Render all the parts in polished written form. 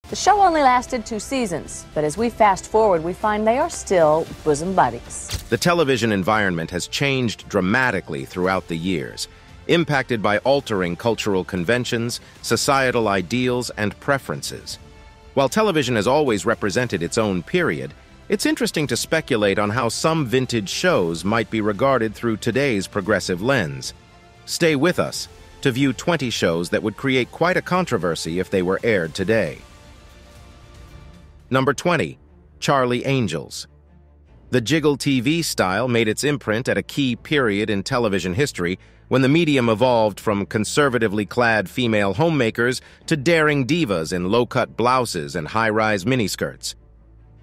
The show only lasted 2 seasons, but as we fast forward, we find they are still bosom buddies. The television environment has changed dramatically throughout the years, impacted by altering cultural conventions, societal ideals, and preferences. While television has always represented its own period, it's interesting to speculate on how some vintage shows might be regarded through today's progressive lens. Stay with us to view 20 shows that would create quite a controversy if they were aired today. Number 20. Charlie Angels. The Jiggle TV style made its imprint at a key period in television history when the medium evolved from conservatively clad female homemakers to daring divas in low-cut blouses and high-rise miniskirts.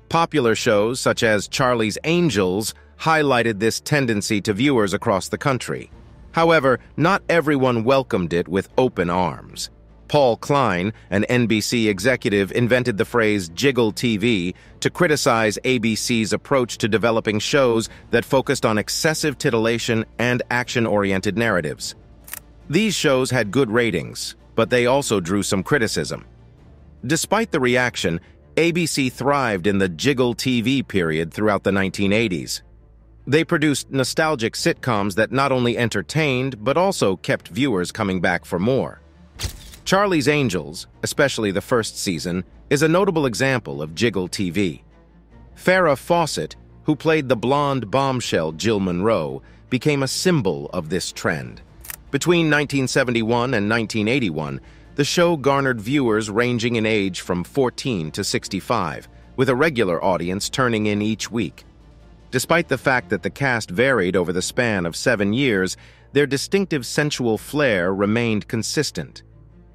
Popular shows such as Charlie's Angels highlighted this tendency to viewers across the country. However, not everyone welcomed it with open arms. Paul Klein, an NBC executive, invented the phrase Jiggle TV to criticize ABC's approach to developing shows that focused on excessive titillation and action-oriented narratives. These shows had good ratings, but they also drew some criticism. Despite the reaction, ABC thrived in the Jiggle TV period throughout the 1980s. They produced nostalgic sitcoms that not only entertained, but also kept viewers coming back for more. Charlie's Angels, especially the first season, is a notable example of Jiggle TV. Farrah Fawcett, who played the blonde bombshell Jill Monroe, became a symbol of this trend. Between 1971 and 1981, the show garnered viewers ranging in age from 14 to 65, with a regular audience turning in each week. Despite the fact that the cast varied over the span of 7 years, their distinctive sensual flair remained consistent.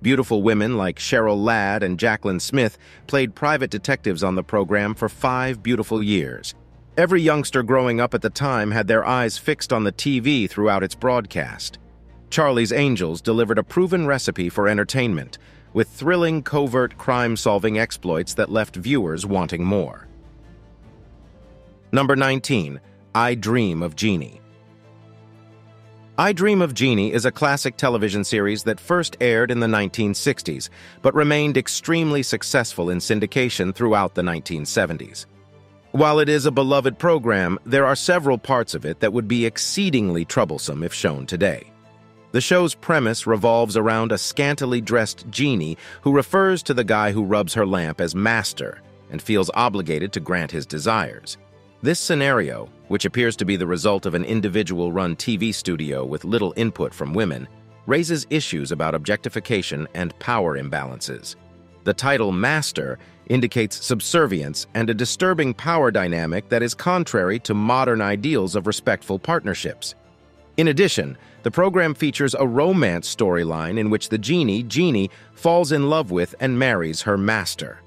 Beautiful women like Cheryl Ladd and Jacqueline Smith played private detectives on the program for 5 beautiful years. Every youngster growing up at the time had their eyes fixed on the TV throughout its broadcast. Charlie's Angels delivered a proven recipe for entertainment, with thrilling, covert crime-solving exploits that left viewers wanting more. Number 19. I Dream of Jeannie. I Dream of Jeannie is a classic television series that first aired in the 1960s, but remained extremely successful in syndication throughout the 1970s. While it is a beloved program, there are several parts of it that would be exceedingly troublesome if shown today. The show's premise revolves around a scantily dressed Jeannie who refers to the guy who rubs her lamp as master and feels obligated to grant his desires. This scenario, which appears to be the result of an individual-run TV studio with little input from women, raises issues about objectification and power imbalances. The title Master indicates subservience and a disturbing power dynamic that is contrary to modern ideals of respectful partnerships. In addition, the program features a romance storyline in which the genie, Jeannie, falls in love with and marries her master.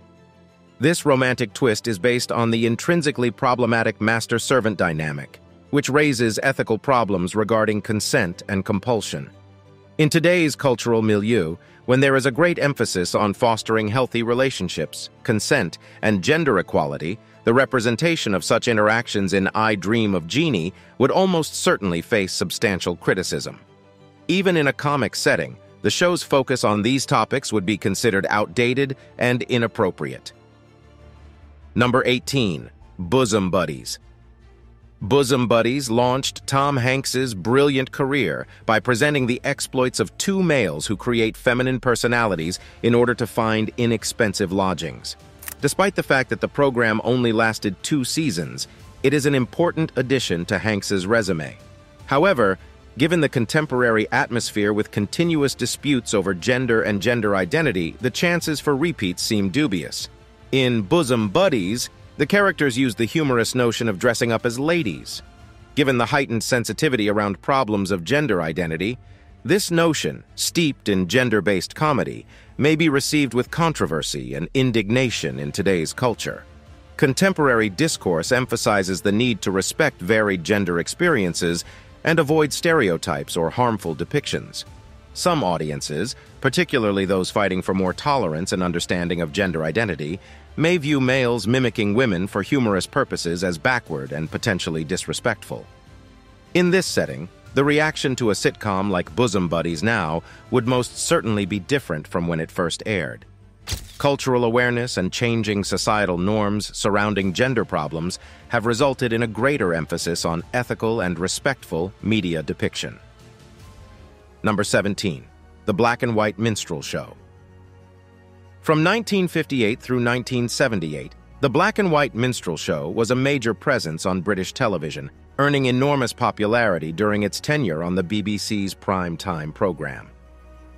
This romantic twist is based on the intrinsically problematic master-servant dynamic, which raises ethical problems regarding consent and compulsion. In today's cultural milieu, when there is a great emphasis on fostering healthy relationships, consent, and gender equality, the representation of such interactions in I Dream of Jeannie would almost certainly face substantial criticism. Even in a comic setting, the show's focus on these topics would be considered outdated and inappropriate. Number 18. Bosom Buddies. Bosom Buddies launched Tom Hanks's brilliant career by presenting the exploits of 2 males who create feminine personalities in order to find inexpensive lodgings. Despite the fact that the program only lasted 2 seasons, it is an important addition to Hanks's resume. However, given the contemporary atmosphere with continuous disputes over gender and gender identity, the chances for repeats seem dubious. In Bosom Buddies, the characters use the humorous notion of dressing up as ladies. Given the heightened sensitivity around problems of gender identity, this notion, steeped in gender-based comedy, may be received with controversy and indignation in today's culture. Contemporary discourse emphasizes the need to respect varied gender experiences and avoid stereotypes or harmful depictions. Some audiences, particularly those fighting for more tolerance and understanding of gender identity, may view males mimicking women for humorous purposes as backward and potentially disrespectful. In this setting, the reaction to a sitcom like Bosom Buddies now would most certainly be different from when it first aired. Cultural awareness and changing societal norms surrounding gender problems have resulted in a greater emphasis on ethical and respectful media depiction. Number 17. The Black and White Minstrel Show. From 1958 through 1978, the Black and White Minstrel Show was a major presence on British television, earning enormous popularity during its tenure on the BBC's prime-time program.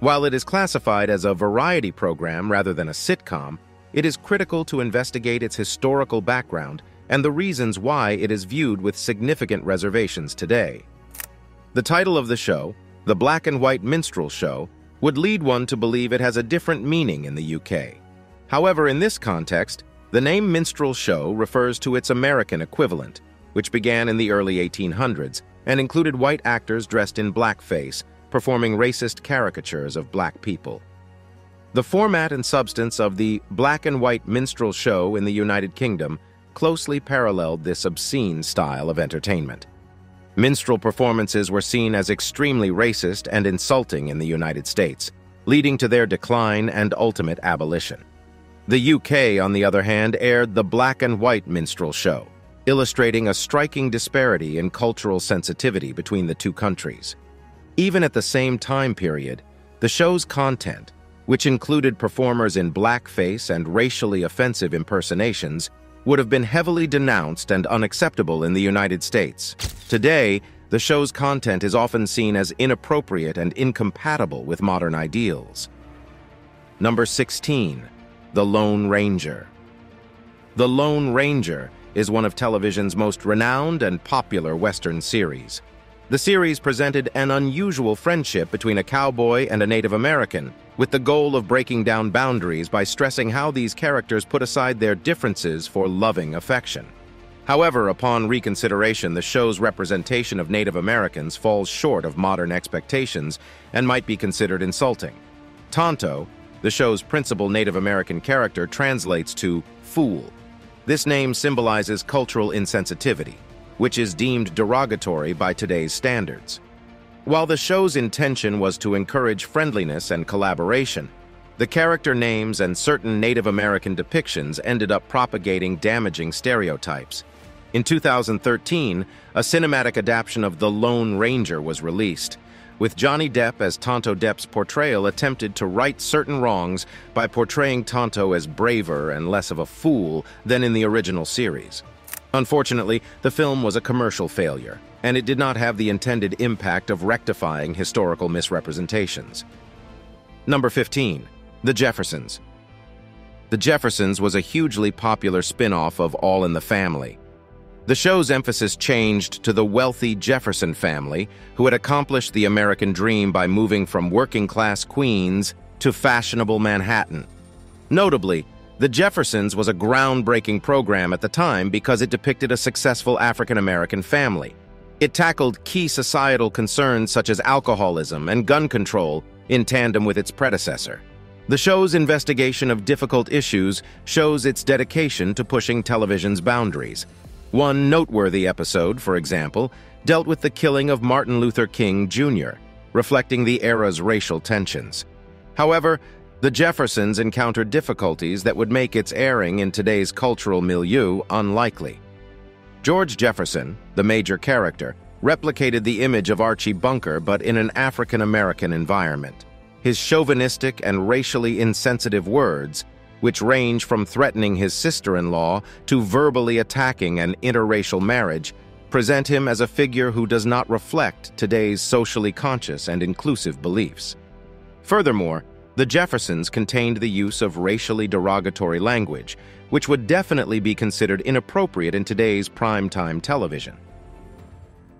While it is classified as a variety program rather than a sitcom, it is critical to investigate its historical background and the reasons why it is viewed with significant reservations today. The title of the show, The Black and White Minstrel Show, would lead one to believe it has a different meaning in the UK. However, in this context, the name minstrel show refers to its American equivalent, which began in the early 1800s and included white actors dressed in blackface, performing racist caricatures of black people. The format and substance of the Black and White Minstrel Show in the United Kingdom closely paralleled this obscene style of entertainment. Minstrel performances were seen as extremely racist and insulting in the United States, leading to their decline and ultimate abolition. The UK, on the other hand, aired the Black and White Minstrel Show, illustrating a striking disparity in cultural sensitivity between the two countries. Even at the same time period, the show's content, which included performers in blackface and racially offensive impersonations, would have been heavily denounced and unacceptable in the United States. Today, the show's content is often seen as inappropriate and incompatible with modern ideals. Number 16. The Lone Ranger. The Lone Ranger is one of television's most renowned and popular Western series. The series presented an unusual friendship between a cowboy and a Native American, with the goal of breaking down boundaries by stressing how these characters put aside their differences for loving affection. However, upon reconsideration, the show's representation of Native Americans falls short of modern expectations and might be considered insulting. Tonto, the show's principal Native American character, translates to fool. This name symbolizes cultural insensitivity, which is deemed derogatory by today's standards. While the show's intention was to encourage friendliness and collaboration, the character names and certain Native American depictions ended up propagating damaging stereotypes. In 2013, a cinematic adaptation of The Lone Ranger was released, with Johnny Depp as Tonto Depp's portrayal attempted to right certain wrongs by portraying Tonto as braver and less of a fool than in the original series. Unfortunately, the film was a commercial failure, and it did not have the intended impact of rectifying historical misrepresentations. Number 15. The Jeffersons. The Jeffersons was a hugely popular spin-off of All in the Family. The show's emphasis changed to the wealthy Jefferson family, who had accomplished the American dream by moving from working-class Queens to fashionable Manhattan. Notably, The Jeffersons was a groundbreaking program at the time because it depicted a successful African-American family. It tackled key societal concerns such as alcoholism and gun control in tandem with its predecessor. The show's investigation of difficult issues shows its dedication to pushing television's boundaries. One noteworthy episode, for example, dealt with the killing of Martin Luther King Jr., reflecting the era's racial tensions. However, The Jeffersons encountered difficulties that would make its airing in today's cultural milieu unlikely. George Jefferson, the major character, replicated the image of Archie Bunker but in an African-American environment. His chauvinistic and racially insensitive words, which range from threatening his sister-in-law to verbally attacking an interracial marriage, present him as a figure who does not reflect today's socially conscious and inclusive beliefs. Furthermore, The Jeffersons contained the use of racially derogatory language, which would definitely be considered inappropriate in today's primetime television.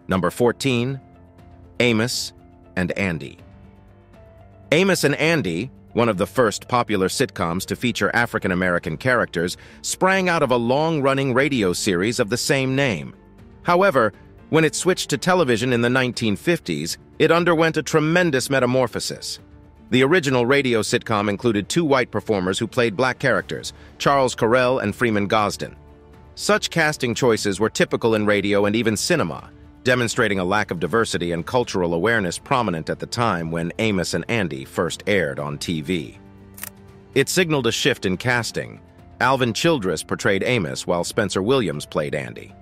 Number 14. Amos and Andy. Amos and Andy, one of the first popular sitcoms to feature African-American characters, sprang out of a long-running radio series of the same name. However, when it switched to television in the 1950s, it underwent a tremendous metamorphosis. The original radio sitcom included two white performers who played black characters, Charles Correll and Freeman Gosden. Such casting choices were typical in radio and even cinema, demonstrating a lack of diversity and cultural awareness prominent at the time when Amos and Andy first aired on TV. It signaled a shift in casting. Alvin Childress portrayed Amos while Spencer Williams played Andy.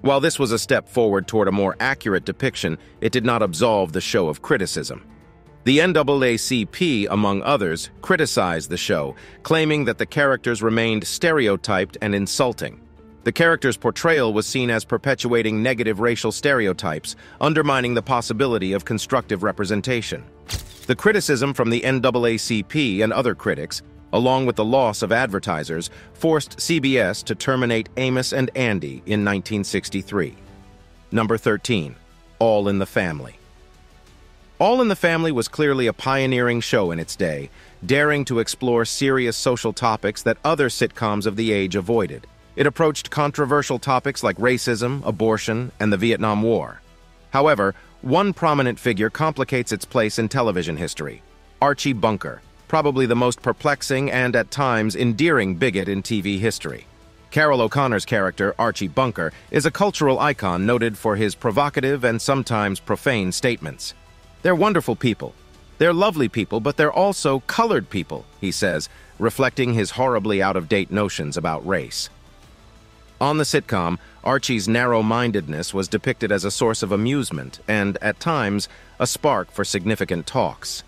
While this was a step forward toward a more accurate depiction, it did not absolve the show of criticism. The NAACP, among others, criticized the show, claiming that the characters remained stereotyped and insulting. The characters' portrayal was seen as perpetuating negative racial stereotypes, undermining the possibility of constructive representation. The criticism from the NAACP and other critics, along with the loss of advertisers, forced CBS to terminate Amos and Andy in 1963. Number 13. All in the Family. All in the Family was clearly a pioneering show in its day, daring to explore serious social topics that other sitcoms of the age avoided. It approached controversial topics like racism, abortion, and the Vietnam War. However, one prominent figure complicates its place in television history: Archie Bunker, probably the most perplexing and, at times, endearing bigot in TV history. Carol O'Connor's character, Archie Bunker, is a cultural icon noted for his provocative and sometimes profane statements. "They're wonderful people. They're lovely people, but they're also colored people," he says, reflecting his horribly out-of-date notions about race. On the sitcom, Archie's narrow-mindedness was depicted as a source of amusement and, at times, a spark for significant talks.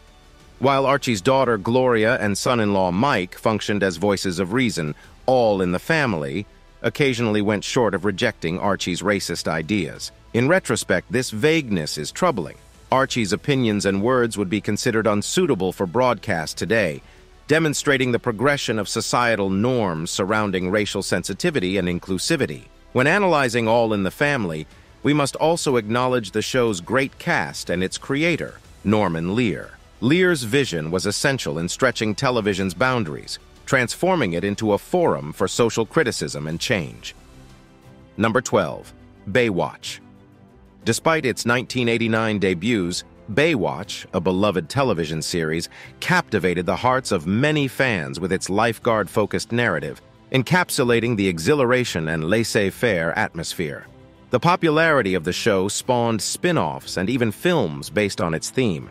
While Archie's daughter, Gloria, and son-in-law, Mike, functioned as voices of reason, all in the family, occasionally went short of rejecting Archie's racist ideas. In retrospect, this vagueness is troubling. Archie's opinions and words would be considered unsuitable for broadcast today, demonstrating the progression of societal norms surrounding racial sensitivity and inclusivity. When analyzing All in the Family, we must also acknowledge the show's great cast and its creator, Norman Lear. Lear's vision was essential in stretching television's boundaries, transforming it into a forum for social criticism and change. Number 12. Baywatch. Despite its 1989 debuts, Baywatch, a beloved television series, captivated the hearts of many fans with its lifeguard-focused narrative, encapsulating the exhilaration and laissez-faire atmosphere. The popularity of the show spawned spin-offs and even films based on its theme.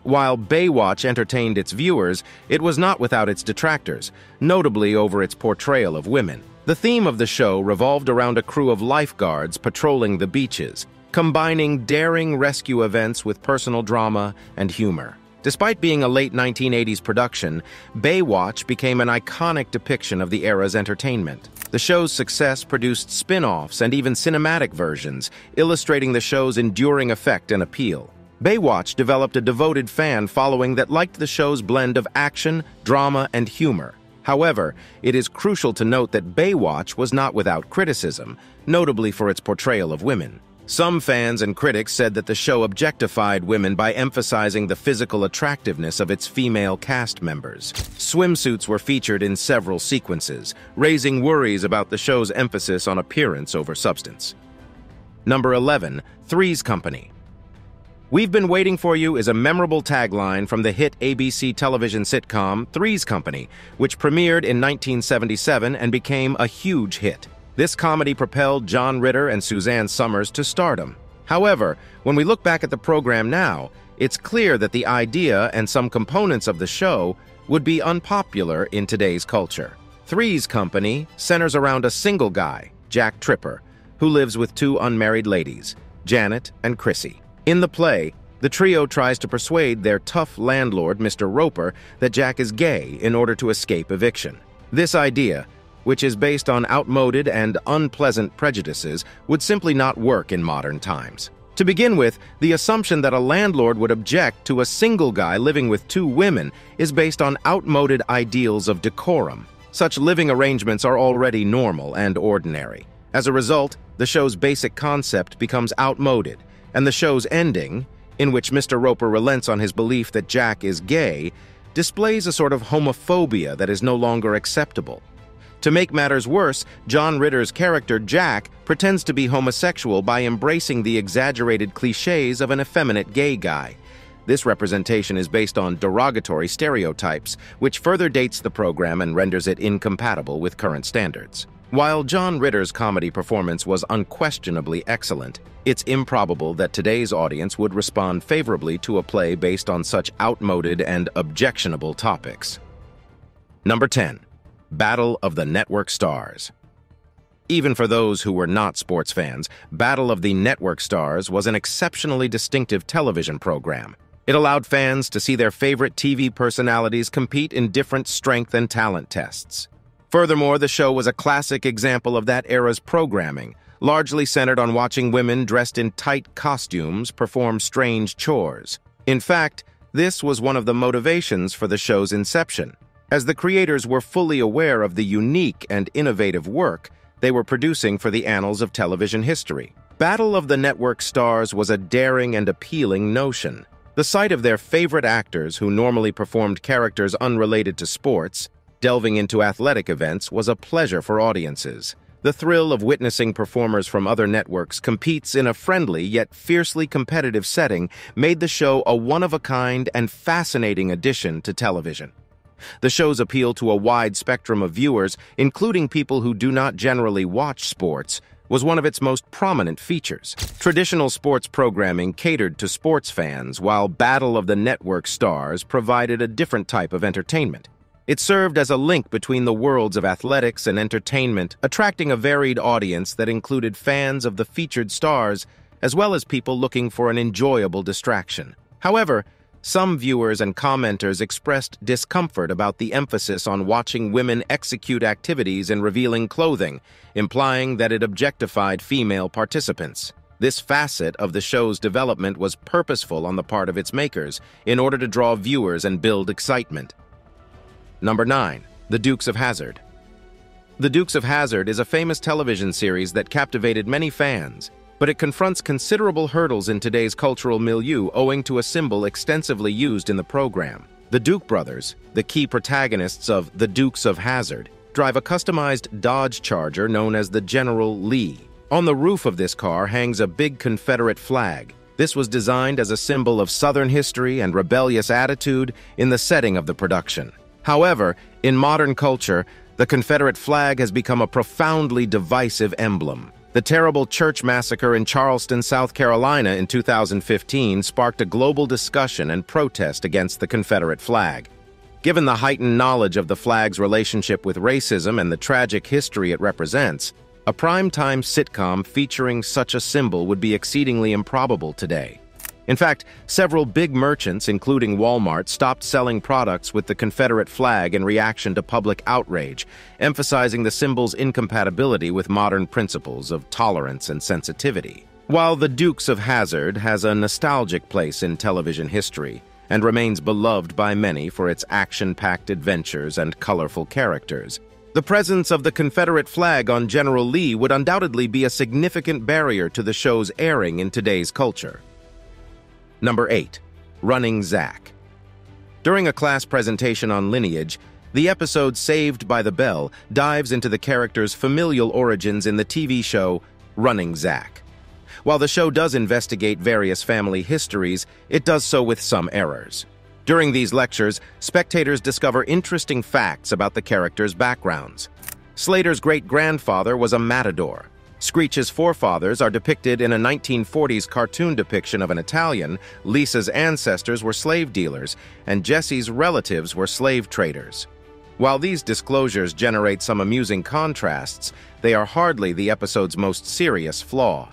While Baywatch entertained its viewers, it was not without its detractors, notably over its portrayal of women. The theme of the show revolved around a crew of lifeguards patrolling the beaches, combining daring rescue events with personal drama and humor. Despite being a late 1980s production, Baywatch became an iconic depiction of the era's entertainment. The show's success produced spin-offs and even cinematic versions, illustrating the show's enduring effect and appeal. Baywatch developed a devoted fan following that liked the show's blend of action, drama, and humor. However, it is crucial to note that Baywatch was not without criticism, notably for its portrayal of women. Some fans and critics said that the show objectified women by emphasizing the physical attractiveness of its female cast members. Swimsuits were featured in several sequences, raising worries about the show's emphasis on appearance over substance. Number 11. Three's Company. "We've Been Waiting for You" is a memorable tagline from the hit ABC television sitcom Three's Company, which premiered in 1977 and became a huge hit. This comedy propelled John Ritter and Suzanne Summers to stardom. However, when we look back at the program now, it's clear that the idea and some components of the show would be unpopular in today's culture. Three's Company centers around a single guy, Jack Tripper, who lives with two unmarried ladies, Janet and Chrissy. In the play, the trio tries to persuade their tough landlord, Mr. Roper, that Jack is gay in order to escape eviction. This idea, which is based on outmoded and unpleasant prejudices, would simply not work in modern times. To begin with, the assumption that a landlord would object to a single guy living with two women is based on outmoded ideals of decorum. Such living arrangements are already normal and ordinary. As a result, the show's basic concept becomes outmoded, and the show's ending, in which Mr. Roper relents on his belief that Jack is gay, displays a sort of homophobia that is no longer acceptable. To make matters worse, John Ritter's character, Jack, pretends to be homosexual by embracing the exaggerated cliches of an effeminate gay guy. This representation is based on derogatory stereotypes, which further dates the program and renders it incompatible with current standards. While John Ritter's comedy performance was unquestionably excellent, it's improbable that today's audience would respond favorably to a play based on such outmoded and objectionable topics. Number 10. Battle of the Network Stars. Even for those who were not sports fans, Battle of the Network Stars was an exceptionally distinctive television program. It allowed fans to see their favorite TV personalities compete in different strength and talent tests. Furthermore, the show was a classic example of that era's programming, largely centered on watching women dressed in tight costumes perform strange chores. In fact, this was one of the motivations for the show's inception. As the creators were fully aware of the unique and innovative work they were producing for the annals of television history. Battle of the Network Stars was a daring and appealing notion. The sight of their favorite actors, who normally performed characters unrelated to sports, delving into athletic events, was a pleasure for audiences. The thrill of witnessing performers from other networks competes in a friendly yet fiercely competitive setting made the show a one-of-a-kind and fascinating addition to television. The show's appeal to a wide spectrum of viewers, including people who do not generally watch sports, was one of its most prominent features. Traditional sports programming catered to sports fans, while Battle of the Network Stars provided a different type of entertainment. It served as a link between the worlds of athletics and entertainment, attracting a varied audience that included fans of the featured stars, as well as people looking for an enjoyable distraction. However, some viewers and commenters expressed discomfort about the emphasis on watching women execute activities in revealing clothing, implying that it objectified female participants. This facet of the show's development was purposeful on the part of its makers, in order to draw viewers and build excitement. Number 9. The Dukes of HAZZARD. The Dukes of HAZZARD is a famous television series that captivated many fans, but it confronts considerable hurdles in today's cultural milieu owing to a symbol extensively used in the program. The Duke brothers, the key protagonists of The Dukes of HAZZARD, drive a customized Dodge Charger known as the General Lee. On the roof of this car hangs a big Confederate flag. This was designed as a symbol of Southern history and rebellious attitude in the setting of the production. However, in modern culture, the Confederate flag has become a profoundly divisive emblem. The terrible church massacre in Charleston, South Carolina in 2015 sparked a global discussion and protest against the Confederate flag. Given the heightened knowledge of the flag's relationship with racism and the tragic history it represents, a primetime sitcom featuring such a symbol would be exceedingly improbable today. In fact, several big merchants, including Walmart, stopped selling products with the Confederate flag in reaction to public outrage, emphasizing the symbol's incompatibility with modern principles of tolerance and sensitivity. While The Dukes of HAZZARD has a nostalgic place in television history and remains beloved by many for its action-packed adventures and colorful characters, the presence of the Confederate flag on General Lee would undoubtedly be a significant barrier to the show's airing in today's culture. Number 8. Running ZACK. During a class presentation on lineage, the episode Saved by the Bell dives into the character's familial origins in the TV show Running ZACK. While the show does investigate various family histories, it does so with some errors. During these lectures, spectators discover interesting facts about the characters' backgrounds. Slater's great-grandfather was a matador. Screech's forefathers are depicted in a 1940s cartoon depiction of an Italian, Lisa's ancestors were slave dealers, and Jesse's relatives were slave traders. While these disclosures generate some amusing contrasts, they are hardly the episode's most serious flaw.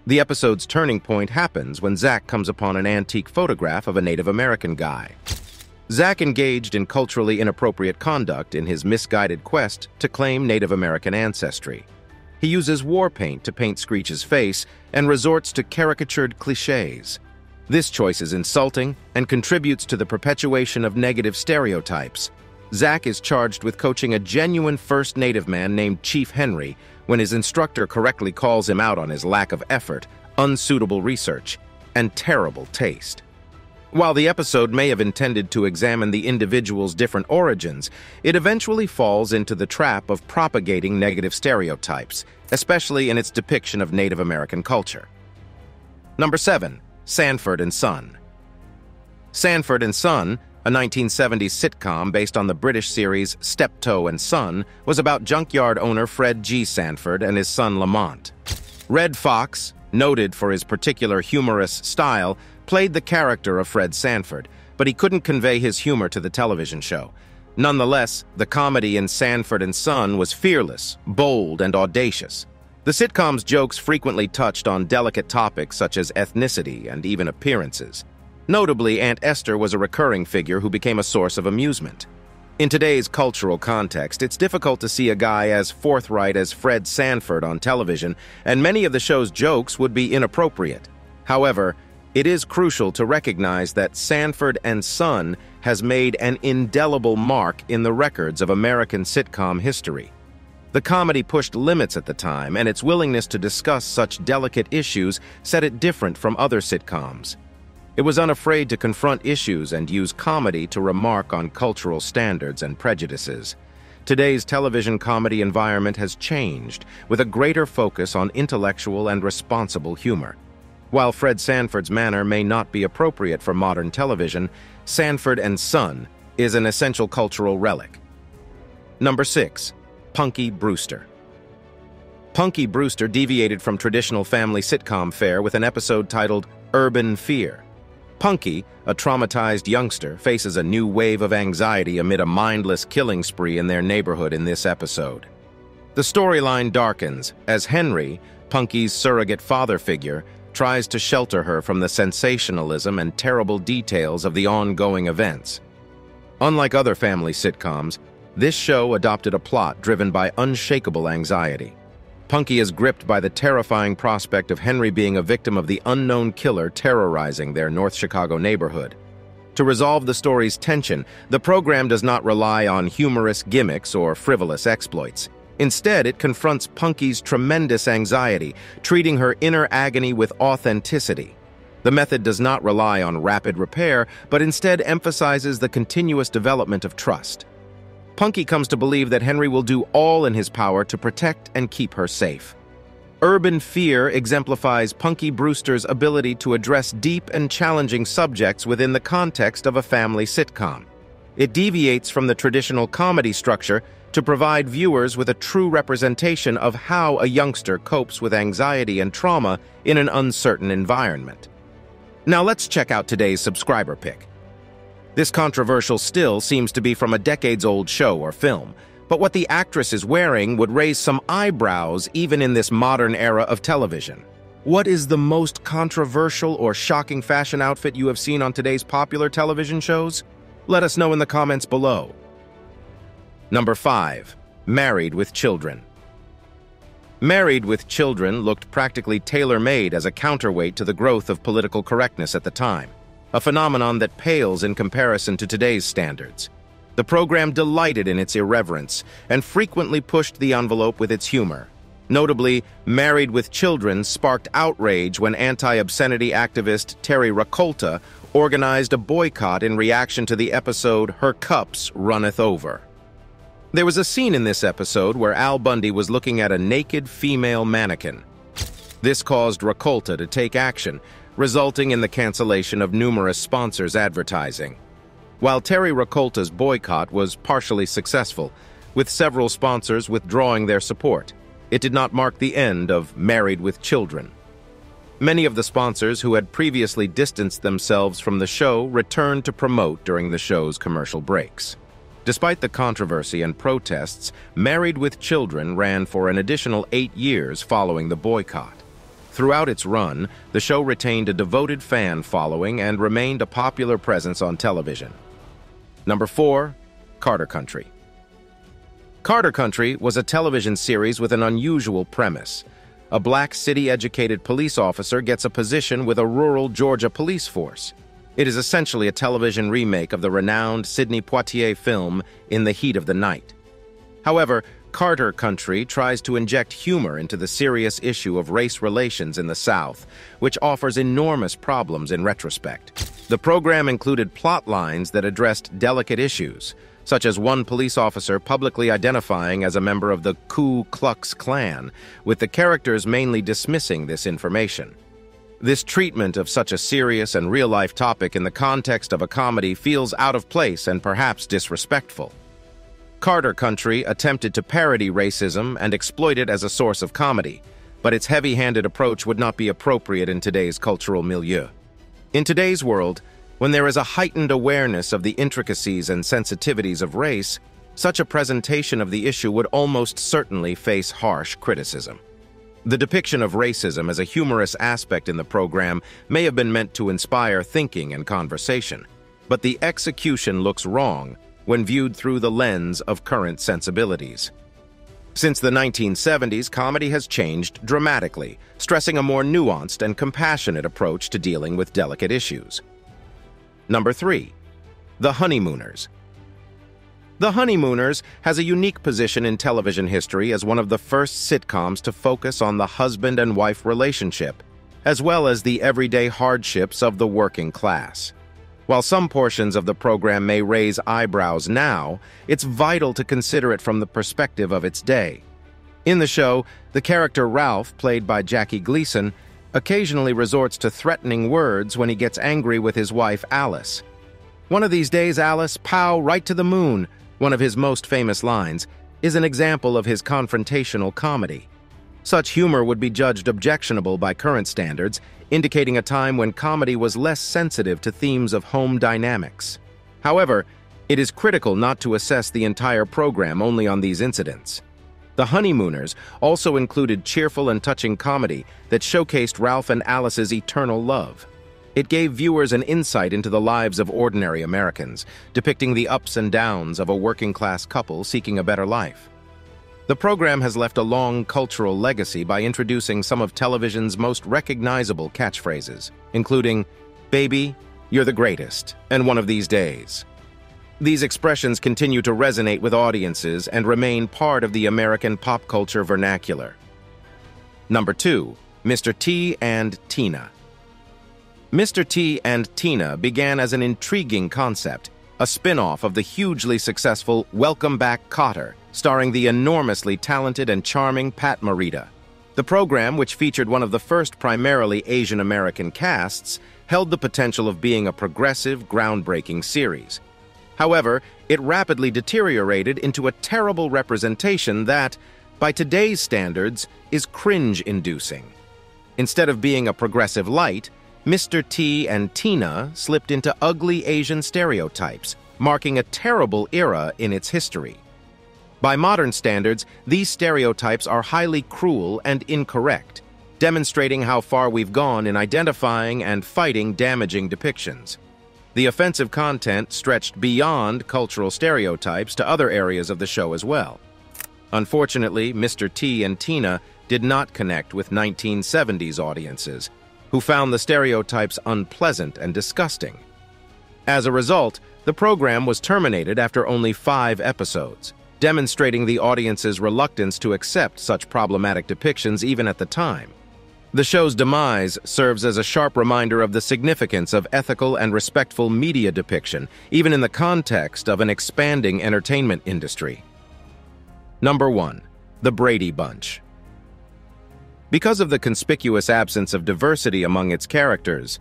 The episode's turning point happens when Zack comes upon an antique photograph of a Native American guy. Zack engaged in culturally inappropriate conduct in his misguided quest to claim Native American ancestry. He uses war paint to paint Screech's face and resorts to caricatured cliches. This choice is insulting and contributes to the perpetuation of negative stereotypes. Zack is charged with coaching a genuine First Native man named Chief Henry when his instructor correctly calls him out on his lack of effort, unsuitable research, and terrible taste. While the episode may have intended to examine the individual's different origins, it eventually falls into the trap of propagating negative stereotypes, especially in its depiction of Native American culture. Number 7. Sanford and Son. Sanford and Son, a 1970s sitcom based on the British series Steptoe and Son, was about junkyard owner Fred G. Sanford and his son Lamont. Red Fox, noted for his particular humorous style, played the character of Fred Sanford, but he couldn't convey his humor to the television show. Nonetheless, the comedy in Sanford & Son was fearless, bold, and audacious. The sitcom's jokes frequently touched on delicate topics such as ethnicity and even appearances. Notably, Aunt Esther was a recurring figure who became a source of amusement. In today's cultural context, it's difficult to see a guy as forthright as Fred Sanford on television, and many of the show's jokes would be inappropriate. However, it is crucial to recognize that Sanford & Son has made an indelible mark in the records of American sitcom history. The comedy pushed limits at the time, and its willingness to discuss such delicate issues set it different from other sitcoms. It was unafraid to confront issues and use comedy to remark on cultural standards and prejudices. Today's television comedy environment has changed, with a greater focus on intellectual and responsible humor. While Fred Sanford's manner may not be appropriate for modern television, Sanford & Son is an essential cultural relic. Number 6. Punky Brewster. Punky Brewster deviated from traditional family sitcom fare with an episode titled Urban Fear. Punky, a traumatized youngster, faces a new wave of anxiety amid a mindless killing spree in their neighborhood in this episode. The storyline darkens as Henry, Punky's surrogate father figure, tries to shelter her from the sensationalism and terrible details of the ongoing events. Unlike other family sitcoms, this show adopted a plot driven by unshakable anxiety. Punky is gripped by the terrifying prospect of Henry being a victim of the unknown killer terrorizing their North Chicago neighborhood. To resolve the story's tension, the program does not rely on humorous gimmicks or frivolous exploits. Instead, it confronts Punky's tremendous anxiety, treating her inner agony with authenticity. The method does not rely on rapid repair, but instead emphasizes the continuous development of trust. Punky comes to believe that Henry will do all in his power to protect and keep her safe. Urban Fear exemplifies Punky Brewster's ability to address deep and challenging subjects within the context of a family sitcom. It deviates from the traditional comedy structure to provide viewers with a true representation of how a youngster copes with anxiety and trauma in an uncertain environment. Now let's check out today's subscriber pick. This controversial still seems to be from a decades-old show or film, but what the actress is wearing would raise some eyebrows even in this modern era of television. What is the most controversial or shocking fashion outfit you have seen on today's popular television shows? Let us know in the comments below. Number 5. Married with Children. Married with Children looked practically tailor-made as a counterweight to the growth of political correctness at the time, a phenomenon that pales in comparison to today's standards. The program delighted in its irreverence and frequently pushed the envelope with its humor. Notably, Married with Children sparked outrage when anti-obscenity activist Terry Rakolta organized a boycott in reaction to the episode Her Cups Runneth Over. There was a scene in this episode where Al Bundy was looking at a naked female mannequin. This caused Rakolta to take action, resulting in the cancellation of numerous sponsors' advertising. While Terry Rakolta's boycott was partially successful, with several sponsors withdrawing their support, it did not mark the end of Married with Children. Many of the sponsors who had previously distanced themselves from the show returned to promote during the show's commercial breaks. Despite the controversy and protests, Married with Children ran for an additional 8 years following the boycott. Throughout its run, the show retained a devoted fan following and remained a popular presence on television. Number 4. Carter Country. Carter Country was a television series with an unusual premise. A black city-educated police officer gets a position with a rural Georgia police force. It is essentially a television remake of the renowned Sidney Poitier film In the Heat of the Night. However, Carter Country tries to inject humor into the serious issue of race relations in the South, which offers enormous problems in retrospect. The program included plot lines that addressed delicate issues, such as one police officer publicly identifying as a member of the Ku Klux Klan, with the characters mainly dismissing this information. This treatment of such a serious and real-life topic in the context of a comedy feels out of place and perhaps disrespectful. Carter Country attempted to parody racism and exploit it as a source of comedy, but its heavy-handed approach would not be appropriate in today's cultural milieu. In today's world, When there is a heightened awareness of the intricacies and sensitivities of race, such a presentation of the issue would almost certainly face harsh criticism. The depiction of racism as a humorous aspect in the program may have been meant to inspire thinking and conversation, but the execution looks wrong when viewed through the lens of current sensibilities. Since the 1970s, comedy has changed dramatically, stressing a more nuanced and compassionate approach to dealing with delicate issues. Number 3. The Honeymooners. The Honeymooners has a unique position in television history as one of the first sitcoms to focus on the husband and wife relationship, as well as the everyday hardships of the working class. While some portions of the program may raise eyebrows now, it's vital to consider it from the perspective of its day. In the show, the character Ralph, played by Jackie Gleason, occasionally resorts to threatening words when he gets angry with his wife, Alice. "One of these days, Alice, pow, right to the moon," one of his most famous lines, is an example of his confrontational comedy. Such humor would be judged objectionable by current standards, indicating a time when comedy was less sensitive to themes of home dynamics. However, it is critical not to assess the entire program only on these incidents. The Honeymooners also included cheerful and touching comedy that showcased Ralph and Alice's eternal love. It gave viewers an insight into the lives of ordinary Americans, depicting the ups and downs of a working-class couple seeking a better life. The program has left a long cultural legacy by introducing some of television's most recognizable catchphrases, including, "Baby, you're the greatest," and "One of these days." These expressions continue to resonate with audiences and remain part of the American pop culture vernacular. Number 2. Mr. T and Tina. Mr. T and Tina began as an intriguing concept, a spin-off of the hugely successful Welcome Back, Kotter, starring the enormously talented and charming Pat Morita. The program, which featured one of the first primarily Asian American casts, held the potential of being a progressive, groundbreaking series. However, it rapidly deteriorated into a terrible representation that, by today's standards, is cringe-inducing. Instead of being a progressive light, Mr. T and Tina slipped into ugly Asian stereotypes, marking a terrible era in its history. By modern standards, these stereotypes are highly cruel and incorrect, demonstrating how far we've gone in identifying and fighting damaging depictions. The offensive content stretched beyond cultural stereotypes to other areas of the show as well. Unfortunately, Mr. T and Tina did not connect with 1970s audiences, who found the stereotypes unpleasant and disgusting. As a result, the program was terminated after only 5 episodes, demonstrating the audience's reluctance to accept such problematic depictions even at the time. The show's demise serves as a sharp reminder of the significance of ethical and respectful media depiction, even in the context of an expanding entertainment industry. Number 1. The Brady Bunch. Because of the conspicuous absence of diversity among its characters,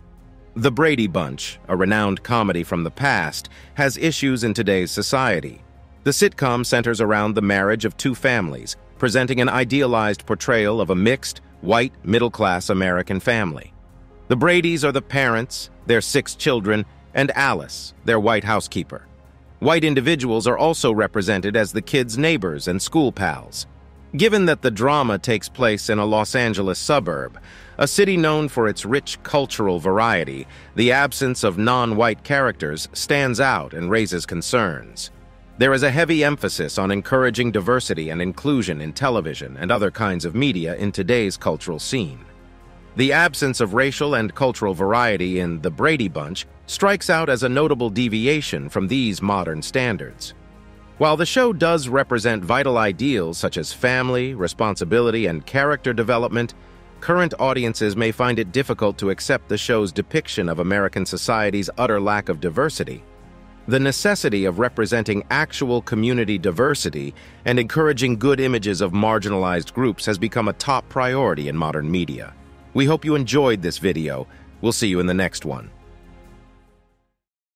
The Brady Bunch, a renowned comedy from the past, has issues in today's society. The sitcom centers around the marriage of 2 families, presenting an idealized portrayal of a mixed, white, middle-class American family. The Bradys are the parents, their 6 children, and Alice, their white housekeeper. White individuals are also represented as the kids' neighbors and school pals. Given that the drama takes place in a Los Angeles suburb, a city known for its rich cultural variety, the absence of non-white characters stands out and raises concerns. There is a heavy emphasis on encouraging diversity and inclusion in television and other kinds of media in today's cultural scene. The absence of racial and cultural variety in The Brady Bunch strikes out as a notable deviation from these modern standards. While the show does represent vital ideals such as family, responsibility, and character development, current audiences may find it difficult to accept the show's depiction of American society's utter lack of diversity. The necessity of representing actual community diversity and encouraging good images of marginalized groups has become a top priority in modern media. We hope you enjoyed this video. We'll see you in the next one.